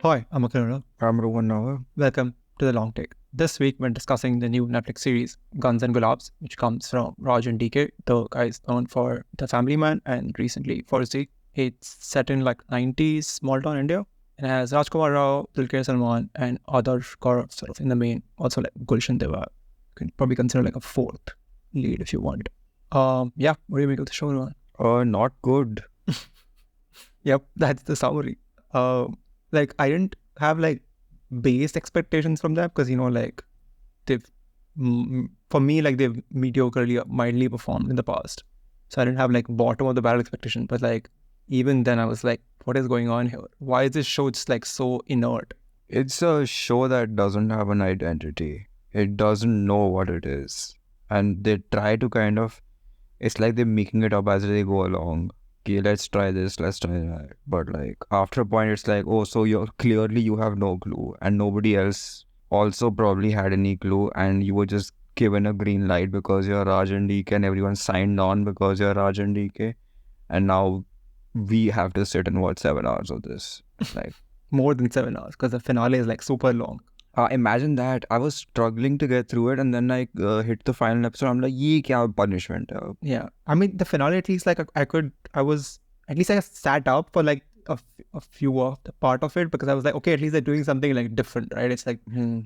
Hi, I'm Kohrra. I'm Rowan now. Welcome to The Long Take. This week we're discussing the new Netflix series Guns and Gulaabs, which comes from Raj and DK, the guys known for The Family Man and recently for Z. It's set in like 90s small town India and has Rajkumar Rao, Dulquer Salman, and Adarsh Kaur sort of in the main. Also like Gulshan Deva. You can probably consider like a fourth lead if you want. Yeah, what do you make of the show, Rowan? Not good. Yep, that's the summary. Like I didn't have like base expectations from them because like they've for me like they've mediocrely mildly performed in the past, so I didn't have like bottom of the barrel expectation. But like even then I was like, what is going on here? Why is this show just like so inert? It's a show that doesn't have an identity. It doesn't know what it is. And they try to it's like they're making it up as they go along. Okay, let's try this, let's try that. But like after a point, it's like, oh, so you have no clue. And nobody else also probably had any clue. And you were just given a green light because you're Raj and DK and everyone signed on because you're Raj and DK. And now we have to sit and watch 7 hours of this. Like More than 7 hours because the finale is like super long. imagine that. I was struggling to get through it, and then I hit the final episode. I'm like, "Ye kya punishment hai?" Yeah, I mean the finale at least like I sat up for like a few of the part of it because I was like, okay, at least they're doing something like different, right? It's like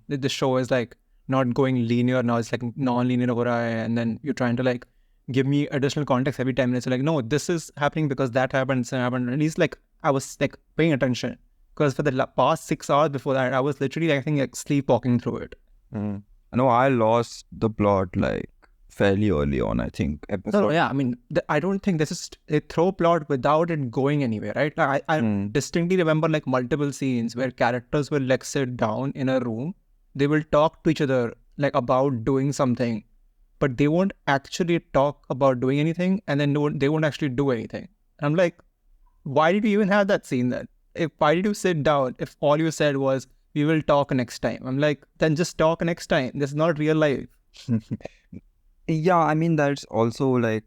the show is like not going linear now, it's like non-linear ho raha hai, and then you're trying to like give me additional context every 10 minutes. You're like, no, this is happening because that happened, this happened. At least like I was like paying attention because for the past 6 hours before that I was literally I think like sleepwalking through it. No, I lost the plot like fairly early on. I think episode. No, yeah, I mean, I don't think this is a throw plot without it going anywhere, right? Like, I distinctly remember like multiple scenes where characters will like sit down in a room, they will talk to each other like about doing something, but they won't actually talk about doing anything, and then they won't actually do anything. And I'm like, why did you even have that scene then? Why did you sit down if all you said was we will talk next time? I'm like, then just talk next time. This is not real life. Yeah, I mean that's also like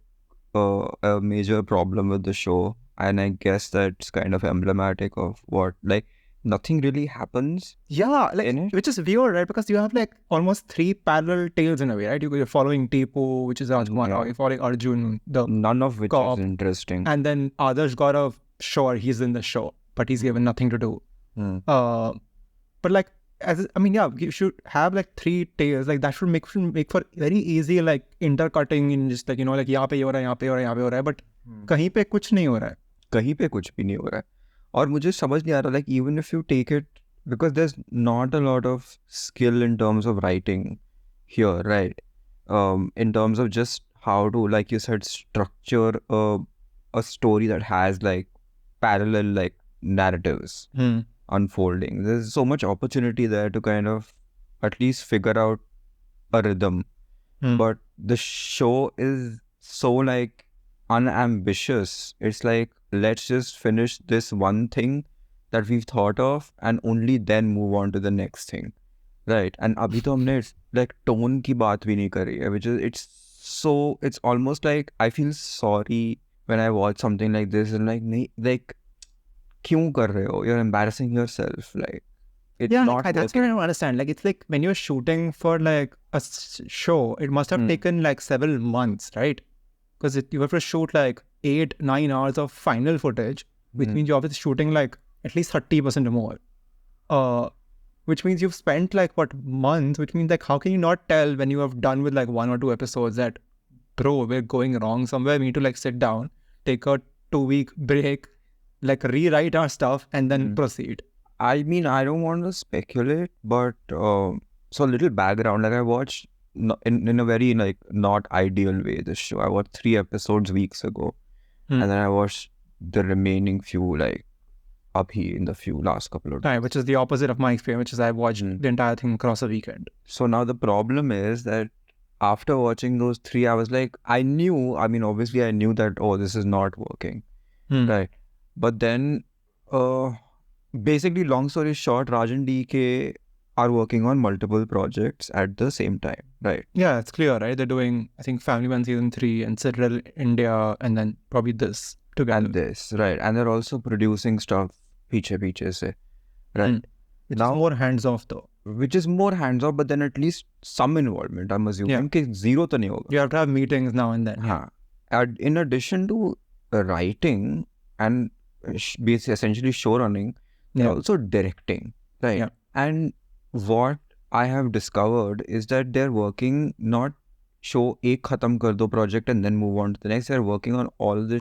a major problem with the show, and I guess that's kind of emblematic of what like nothing really happens. Yeah, like in it. which is weird, right? Because you have like almost 3 parallel tales in a way, right? You're following Tipu, which is Rajkumar, Yeah. you're following Arjun, the None of which cop, is interesting. and then Adarsh Gaurav, sure, he's in the show, but he's given nothing to do. But like, yeah, you should have like 3 tales. Like that should make for very easy like intercutting in just like like यहाँ पे ये हो रहा है, यहाँ पे हो रहा है, यहाँ पे हो रहा है, but कहीं पे कुछ नहीं हो रहा है. कहीं पे कुछ भी नहीं हो रहा है और मुझे समझ नहीं आ रहा like even if you take it because there's not a lot of skill in terms of writing here, right? In terms of just how to, like you said, structure a story that has like parallel like narratives unfolding. There's so much opportunity there to kind of at least figure out a rhythm. But the show is so like unambitious. It's like, let's just finish this one thing that we've thought of and only then move on to the next thing, right? And abhi to humne like tone ki baat bhi nahi kari hai, which is it's almost like I feel sorry when I watch something like this and like nahi, like kyun kar rahe ho? You're embarrassing yourself. Like it's not like, that's what I don't understand. Like it's like when you're shooting for like a show, it must have taken like several months, right? Because you have to shoot like 8-9 hours of final footage, which means you're obviously shooting like at least 30% or more. Which means you've spent like what months, which means like how can you not tell when you have done with like 1 or 2 episodes that bro, we're going wrong somewhere, we need to like sit down, take a 2-week break, like rewrite our stuff and then proceed. I mean, I don't want to speculate, but so a little background. Like I watched in a very like not ideal way this show. I watched 3 episodes weeks ago, and then I watched the remaining few like in the last couple of days. Right, which is the opposite of my experience, which is I watched the entire thing across a weekend. So now the problem is that after watching those 3 hours, like I knew that this is not working, right? But then basically, long story short, Raj and DK are working on multiple projects at the same time, right? Yeah, it's clear, right? They're doing, I think, Family Man Season 3 and Citadel India and then probably this together. And this, right. And they're also producing stuff piche se. right? Which Now, is more hands-off though. which is more hands-off, but then at least some involvement, I'm assuming. कि zero तो नहीं होगा. You have to have meetings now and then. हाँ. In addition to writing and basically essentially show running, they're also directing, right? Yeah. And what I have discovered is that they're working not show ek khatam kar do project and then move on to the next. They're working on all this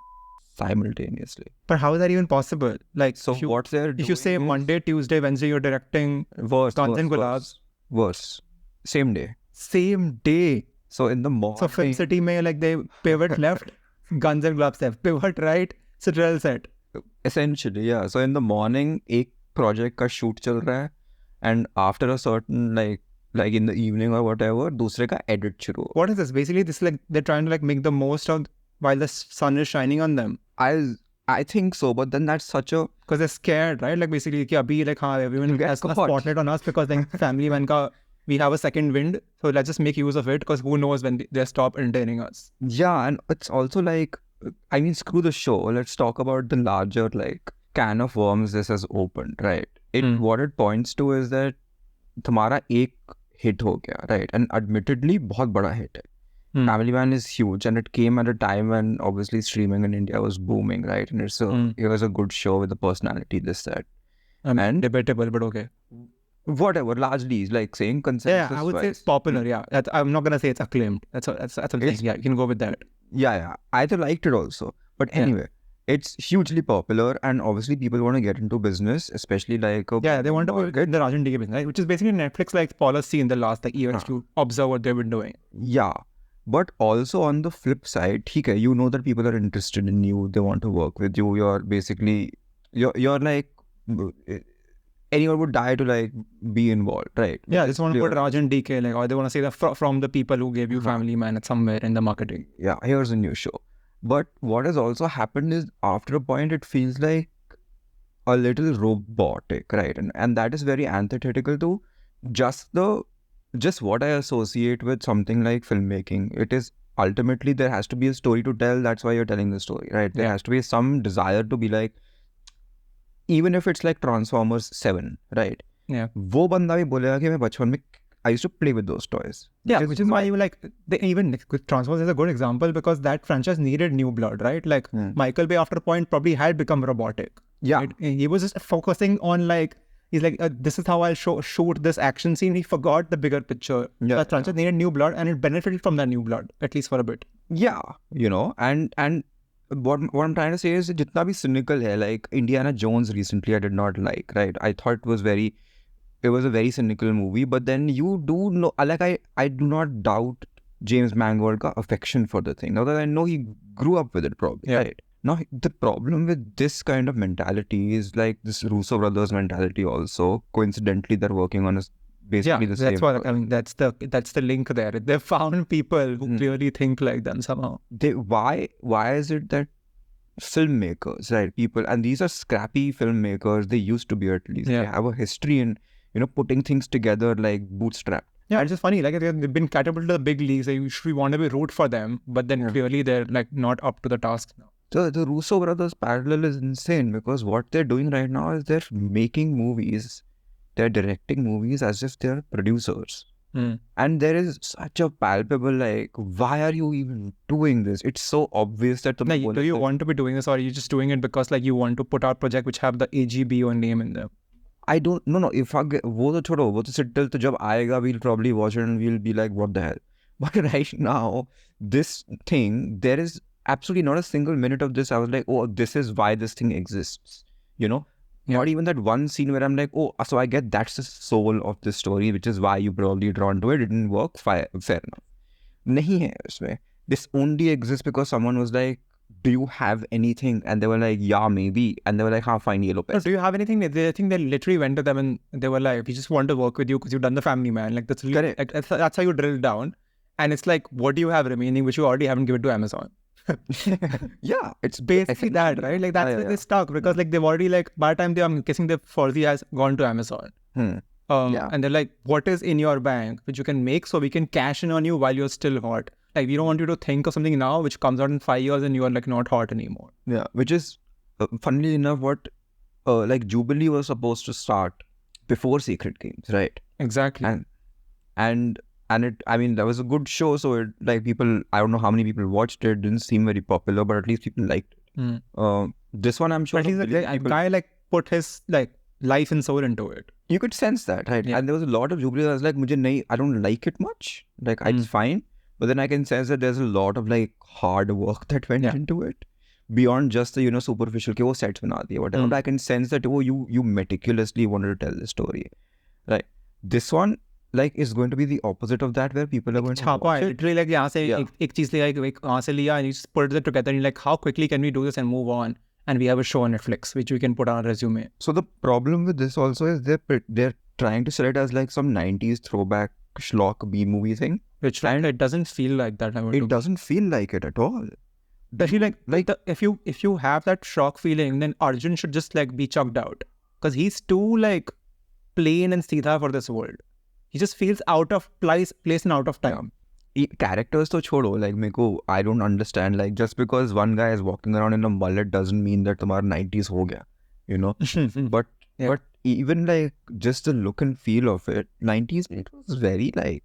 simultaneously. But how is that even possible? Like, So what they're doing if you say Monday, Tuesday, Wednesday, you're directing Guns and Gulaabs. Worse. Same day. Same day. So in the morning. So Film City mein like they pivot left, Guns and Gulaabs left, pivot right, so drill set. Essentially, yeah. So in the morning, एक project का shoot चल रहा है, and after a certain like in the evening or whatever, दूसरे का edit शुरू हो. What is this? Basically, this is like they're trying to like make the most of while the sun is shining on them. I think so, but then that's such a because they're scared, right? Like basically, कि अभी like हाँ everyone has a spotlight on us because like family man का we have a second wind, so let's just make use of it because who knows when they stop entertaining us. Yeah, and it's also like, I mean, screw the show. Let's talk about the larger like can of worms this has opened, right? What it points to is that तुम्हारा एक hit हो गया, right? And admittedly बहुत बड़ा hit है. Family Man is huge, and it came at a time when obviously streaming in India was booming, right? And it was a good show with a personality, this, that. And debatable, but okay. Whatever, largely is like saying consensus. Yeah, I would say it's popular, yeah. I'm not going to say it's acclaimed. That's what I'm saying. Yeah, you can go with that. Yeah. I liked it also. But anyway, it's hugely popular, and obviously people want to get into business, especially like... they want to get in the Raj DK business, right? Which is basically Netflix like policy in the last like years to observe what they've been doing. Yeah. But also on the flip side, okay, you know that people are interested in you, they want to work with you, you're basically, you're like, anyone would die to like be involved, right? Yeah, they just want to put Raj and DK, like, or they want to say that from the people who gave you Family Man somewhere in the marketing. Yeah, here's a new show. But what has also happened is after a point, it feels like a little robotic, right? And that is very antithetical to just what I associate with something like filmmaking. It is ultimately there has to be a story to tell. That's why you're telling the story, right? There has to be some desire to be like, even if it's like Transformers 7, right? Yeah. वो बंदा भी बोलेगा कि मैं बचपन में I used to play with those toys. Yeah, which is why you like even Transformers is a good example because that franchise needed new blood, right? Like Michael Bay after a point probably had become robotic. Yeah, right? He was just focusing on like. He's like, this is how I'll shoot this action scene. He forgot the bigger picture. Yeah, that franchise needed new blood, and it benefited from that new blood, at least for a bit. Yeah, you know, and what I'm trying to say is, jitna bhi cynical hai, like Indiana Jones recently, I did not like, right? I thought it was a very cynical movie, but then you do know, like I do not doubt James Mangold ka affection for the thing. Now that I know he grew up with it probably, right? Now, the problem with this kind of mentality is like this Russo brothers mentality also. Coincidentally, they're working on basically the same. That's what I mean. That's the link there. They found people who clearly think like them somehow. Why is it that filmmakers, right? People, and these are scrappy filmmakers. They used to be at least. They have a history in putting things together like bootstrap. Yeah, it's just funny. Like they've been catapulted to the big leagues. We want to be root for them, but then clearly they're like not up to the task now. So the Russo brothers parallel is insane because what they're doing right now is they're making movies, they're directing movies as if they're producers. And there is such a palpable like, why are you even doing this? It's so obvious that... do you want to be doing this, or are you just doing it because like you want to put out project which have the AGBO name in them? I don't, no, if I get, वो तो sit till the jab आएगा, we'll probably watch it and we'll be like, what the hell? But right now, this thing, there is absolutely not a single minute of this I was like, oh, this is why this thing exists, not even that one scene where I'm like, oh, so I get that's the soul of this story, which is why you probably drawn to it. It didn't work, fair enough. Nahi hai usme. This only exists because someone was like, do you have anything? And they were like, yeah, maybe. And they were like, fine, yellow paste. Do you have anything? I think they literally went to them and they were like, we just want to work with you because you've done the Family Man. Like that's really, like, that's how you drill down. And it's like, what do you have remaining which you already haven't given to Amazon? Yeah, it's basically that, right? Like that's where they stuck because like they've already like by the time I'm guessing the Forzi has gone to Amazon. And they're like, what is in your bank which you can make so we can cash in on you while you're still hot? Like we don't want you to think of something now which comes out in 5 years and you are like not hot anymore. Yeah, which is funnily enough what like Jubilee was supposed to start before Secret Games, right? Exactly. And it, I mean, that was a good show. So it, like, people, I don't know how many people watched it. Didn't seem very popular, but at least people liked it. This one, I'm sure, But at least a guy like put his like life and soul into it. You could sense that, right? Yeah. And there was a lot of Jubilee. I was like, I don't like it much. Like, it's fine. But then I can sense that there's a lot of like hard work that went into it. Beyond just the, you know, superficial, ke wo sets bana diya, whatever. But I can sense that, oh, you meticulously wanted to tell the story. Right. This one, like, is going to be the opposite of that, where people are going to watch it. Literally, like, यहाँ से एक चीज like वहाँ से लिया, and you just put it together, and you're like, how quickly can we do this and move on? And we have a show on Netflix, which we can put on our resume. So the problem with this also is they're trying to sell it as like some 90s throwback schlock B-movie thing. Which, and it doesn't feel like that. It doesn't feel like it at all. Especially if you have that shock feeling, then Arjun should just like be chucked out. Because he's too like plain and seedha for this world. He just feels out of place and out of time. Characters to chodo, like meko, I don't understand. Like, just because one guy is walking around in a mullet doesn't mean that tomorrow 90s ho gaya, you know. But even like just the look and feel of it, 90s, it was very like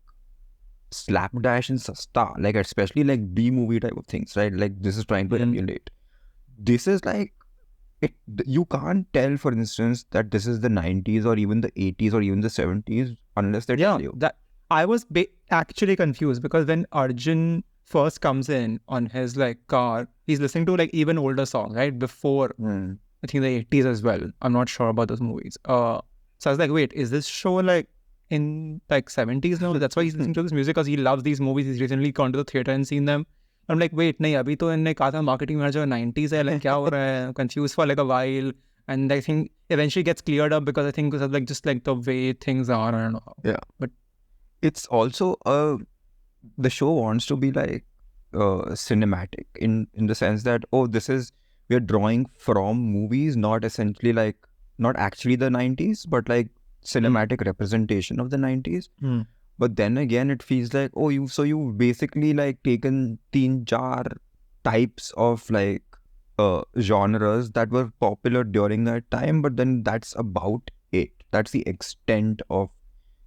slapdash and sasta, like especially like B-movie type of things, right? Like, this is trying to emulate. This is like, you can't tell, for instance, that this is the 90s or even the 80s or even the 70s unless they tell you. That I was actually confused, because when Arjun first comes in on his like car, he's listening to like even older songs, right? Before I think the 80s as well. I'm not sure about those movies. So I was like, wait, is this show like in like 70s now? That's why he's listening to this music, because he loves these movies. He's recently gone to the theater and seen them. I'm like, wait, nahi, abhi to inne kaha tha marketing manager 90s hai, like kya ho raha hai? I'm confused for like a while. And I think eventually gets cleared up, because I think because of like just like the way things are, I don't know how. Yeah. But it's also the show wants to be like cinematic in the sense that, oh, we're drawing from movies, not essentially like, not actually the 90s, but like cinematic representation of the 90s. But then again, it feels like, oh, you've basically like taken 3-4 types of like genres that were popular during that time, but then that's about it. That's the extent of,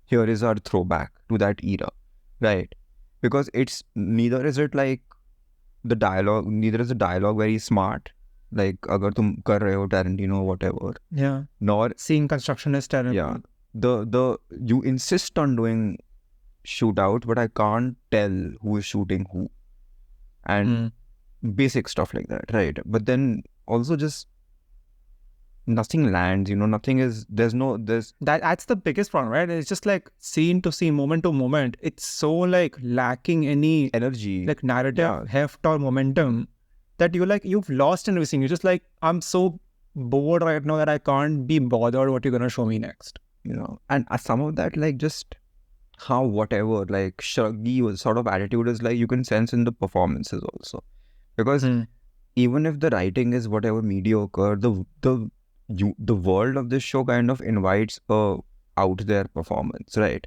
here is our throwback to that era, right? Because neither is it like the dialogue, neither is the dialogue very smart, like agar tum kar rahe ho Tarantino, whatever. Yeah. Nor scene construction is terrible. Yeah. You insist on doing shootout, but I can't tell who is shooting who, and basic stuff like that, right? But then also just nothing lands, you know. That's the biggest problem, right? It's just like scene to scene, moment to moment. It's so like lacking any energy, like narrative heft or momentum, that you've lost in everything. You're just like, I'm so bored right now that I can't be bothered what you're gonna show me next, you know. And some of that, like, just how whatever, like, shruggy sort of attitude is like, you can sense in the performances also, because even if the writing is whatever mediocre, the world of this show kind of invites a out there performance, right?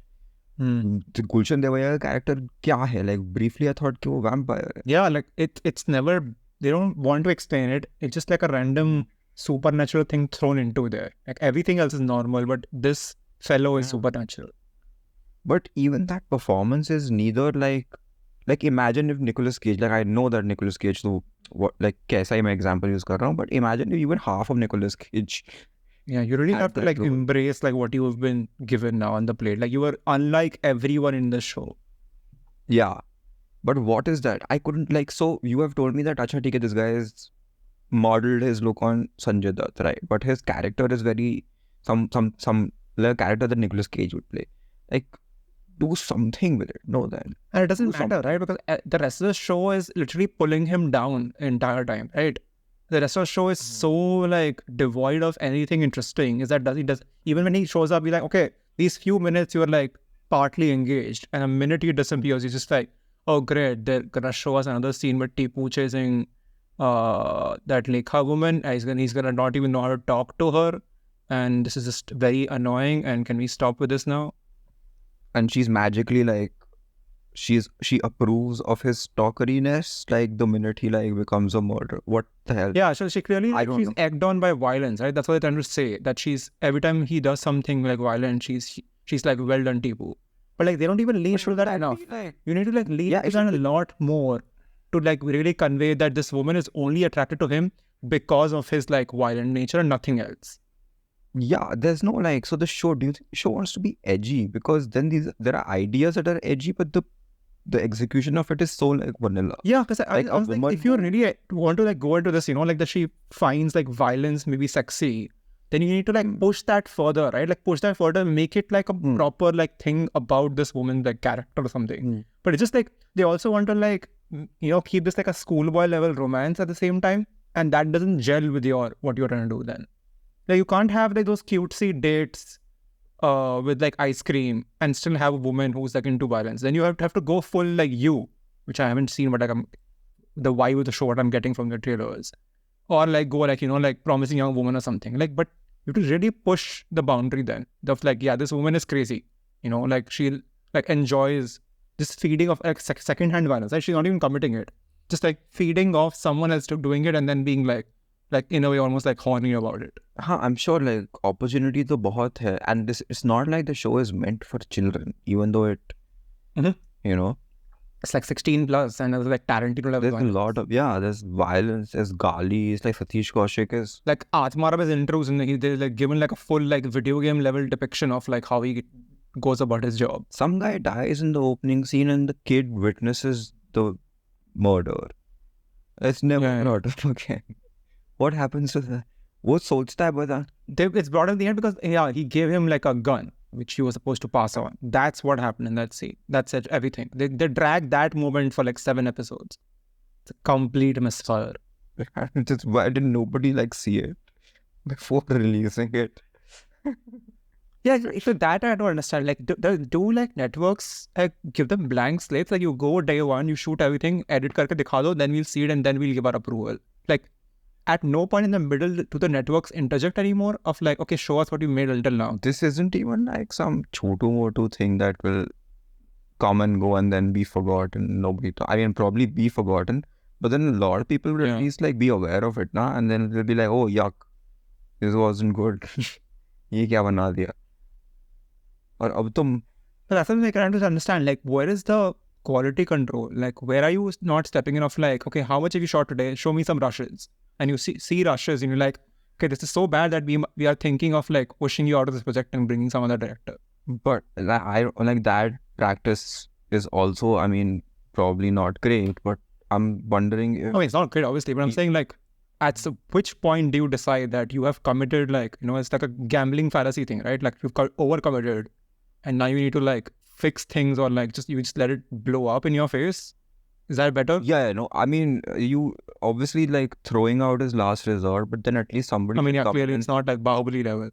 The Gulshan Devaya character kya hai? Like, briefly I thought ki wo vampire hai. Yeah, like it's never, they don't want to explain it. It's just like a random supernatural thing thrown into there. Like, everything else is normal, but this fellow is supernatural. But even that performance is neither like imagine if Nicolas Cage, like, I know that Nicolas Cage, so what, like, kaisa hi main example use kar raha hu, but imagine if even half of Nicolas Cage. Yeah, you really have to like embrace like what you've been given now on the plate. Like, you were unlike everyone in the show. Yeah, but what is that? I couldn't like. So you have told me that, acha, theek hai, this guy has modeled his look on Sanjay Dutt, right? But his character is very some like character that Nicolas Cage would play. Like, do something with it. No, then. And it doesn't matter, right? Because the rest of the show is literally pulling him down the entire time, right? The rest of the show is so like devoid of anything interesting. Is that he does even when he shows up, you're like, okay, these few minutes you're like partly engaged, and a minute he disappears, you're just like, oh great, they're gonna show us another scene with Tipu chasing that Lekha woman. He's gonna not even know how to talk to her, and this is just very annoying. And can we stop with this now? And she's magically like she approves of his stalkeriness like the minute he like becomes a murderer. What the hell? Yeah, so she clearly I don't she's know. egged on by violence, right? That's what they're trying to say. That she's every time he does something like violent, she's like, well done, Tipu. But like they don't even lead to that enough. You need to like lead to that a lot more to like really convey that this woman is only attracted to him because of his like violent nature and nothing else. Yeah, there's no like, so the show, do you think the show wants to be edgy? Because then there are ideas that are edgy, but the execution of it is so like vanilla. Yeah, because I was like, if you really want to like go into this, like that she finds like violence maybe sexy, then you need to like push that further, right? Like push that further, make it like a proper like thing about this woman's like character or something. But it's just like, they also want to like, keep this like a schoolboy level romance at the same time. And that doesn't gel with what you're trying to do then. Like you can't have like those cutesy dates with like ice cream and still have a woman who's like into violence. Then you have to go full like You, which I haven't seen, but like the vibe of the show what I'm getting from the trailers, or like go like like Promising Young Woman or something. Like, but you have to really push the boundary then of like, yeah, this woman is crazy. Like she like enjoys this feeding of like second-hand violence. Like she's not even committing it, just like feeding off someone else doing it and then being like in a way almost like horny about it. I'm sure like opportunity to bahut hai, and this it's not like the show is meant for children, even though it it's like 16 plus and it was like Tarantino level. There's violence. A lot of there's violence, there's gali, it's like Satish Kaushik is like Atmara is intros and they're like given like a full like video game level depiction of like how he goes about his job. Some guy dies in the opening scene and the kid witnesses the murder. It's never not okay. What happens to that? What sochta hai bata? It's brought up in the end because he gave him like a gun which he was supposed to pass on. That's what happened in that scene. That's it. Everything. They dragged that moment for like 7 episodes. It's a complete misfire. Just why didn't nobody like see it before releasing it? Yeah, so that I don't understand. Like, do like networks like give them blank slates? Like you go day one, you shoot everything, edit karke dikha do, then we'll see it and then we'll give our approval. Like, at no point in the middle do the networks interject anymore of like, okay, show us what you made until now. This isn't even like some chotu-motu thing that will come and go and then be forgotten. Nobody, probably be forgotten, but then a lot of people will at least like be aware of it, na? And then they'll be like, oh, yuck, this wasn't good. Ye kya bana diya? Or ab tum... But that's something I can't understand. Like, where is the quality control? Like, where are you not stepping in of like, okay, how much have you shot today? Show me some rushes. And you see rushes and you're like, okay, this is so bad that we are thinking of like pushing you out of this project and bringing some other director. But I like that practice is also, probably not great, but I'm wondering if... it's not great, obviously, but I'm saying like, at which point do you decide that you have committed like, it's like a gambling fallacy thing, right? Like you've overcommitted and now you need to like fix things or like you just let it blow up in your face. Is that better? Yeah, no. You obviously like throwing out is last resort, but then at least somebody... clearly it's not like Bahubali level.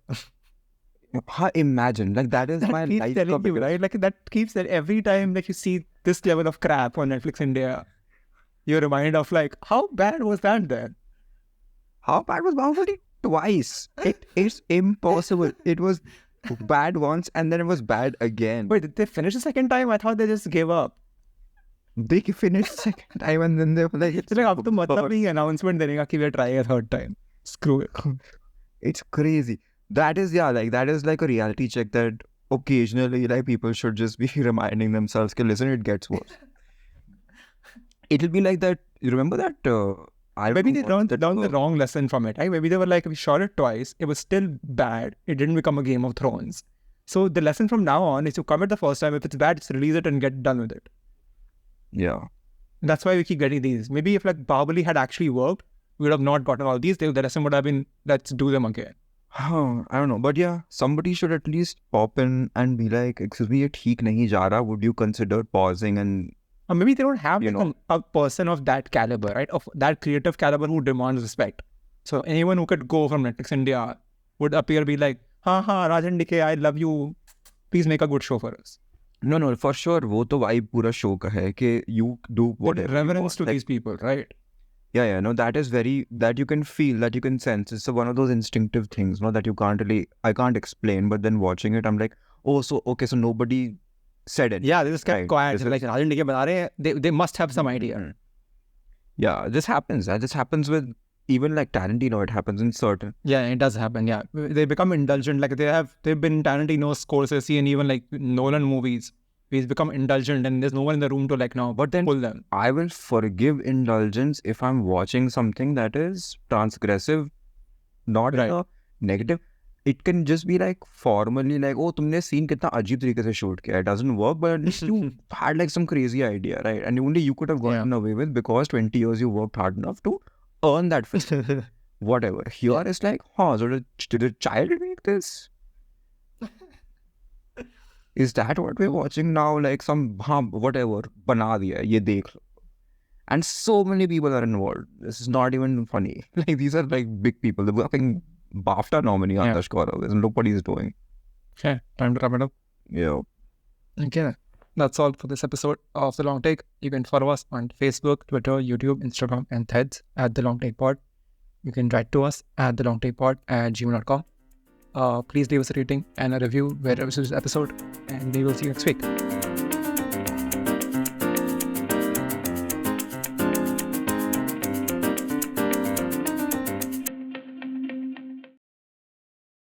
Imagine, like that is my life topic, you, right? Like that keeps that every time that you see this level of crap on Netflix India, you're reminded of like, how bad was that then? How bad was Bahubali? Twice. It is impossible. It was bad once and then it was bad again. Wait, did they finish the second time? I thought they just gave up. They finished second time and then they were like, it's like after the announcement denega ki we are trying a third time. Screw it. It's crazy. That is like a reality check that occasionally like people should just be reminding themselves, okay, listen, it gets worse. It'll be like that. You remember that? Maybe they learned the wrong lesson from it. Right? Maybe they were like, we shot it twice. It was still bad. It didn't become a Game of Thrones. So the lesson from now on is to commit the first time. If it's bad, just release it and get done with it. Yeah. That's why we keep getting these. Maybe if like Bahubali had actually worked, we would have not gotten all these. The lesson would have been, let's do them again. I don't know. But yeah, somebody should at least pop in and be like, excuse me, ye theek nahi ja raha. Would you consider pausing and... Or maybe they don't have a person of that caliber, right? Of that creative caliber who demands respect. So anyone who could go from Netflix India would appear be like, Raj DK, I love you. Please make a good show for us. No, for sure. वो तो vibe पूरा show का है कि you do whatever. Reverence to these people, right? Yeah. No, that is that you can feel, that you can sense. It's one of those instinctive things, that you can't really, I can't explain. But then watching it, I'm like, oh, so nobody set in. Yeah, they just kept Right. quiet. This Like Raj DK बता रहे हैं, they must have some idea. Yeah, this happens. This happens with even like Tarantino. It happens in certain. Yeah, it does happen. Yeah, they become indulgent. Like they've been Tarantino, Scorsese, and even like Nolan movies. He's become indulgent, and there's no one in the room to like now. But then pull them. I will forgive indulgence if I'm watching something that is transgressive, not in a negative. It can just be like formally like, oh, तुमने scene कितना अजीब तरीके से shoot किया. It doesn't work, but at least you had like some crazy idea, right? And only you could have gotten away with because 20 years you worked hard enough to earn that film. Whatever. Here it's like, so did a child make this? Is that what we're watching now? Like some, whatever, bana diya, ye dekh lo. And so many people are involved. This is not even funny. Like these are like big people. The fucking BAFTA nominee Adarsh Kohrra. Look what he's doing. Okay, time to wrap it up. Yeah. Okay, that's all for this episode of The Long Take. You can follow us on Facebook, Twitter, YouTube, Instagram, and Threads at The Long Take Pod. You can write to us at thelongtakepod@gmail.com. Please leave us a rating and a review wherever this episode, and we will see you next week.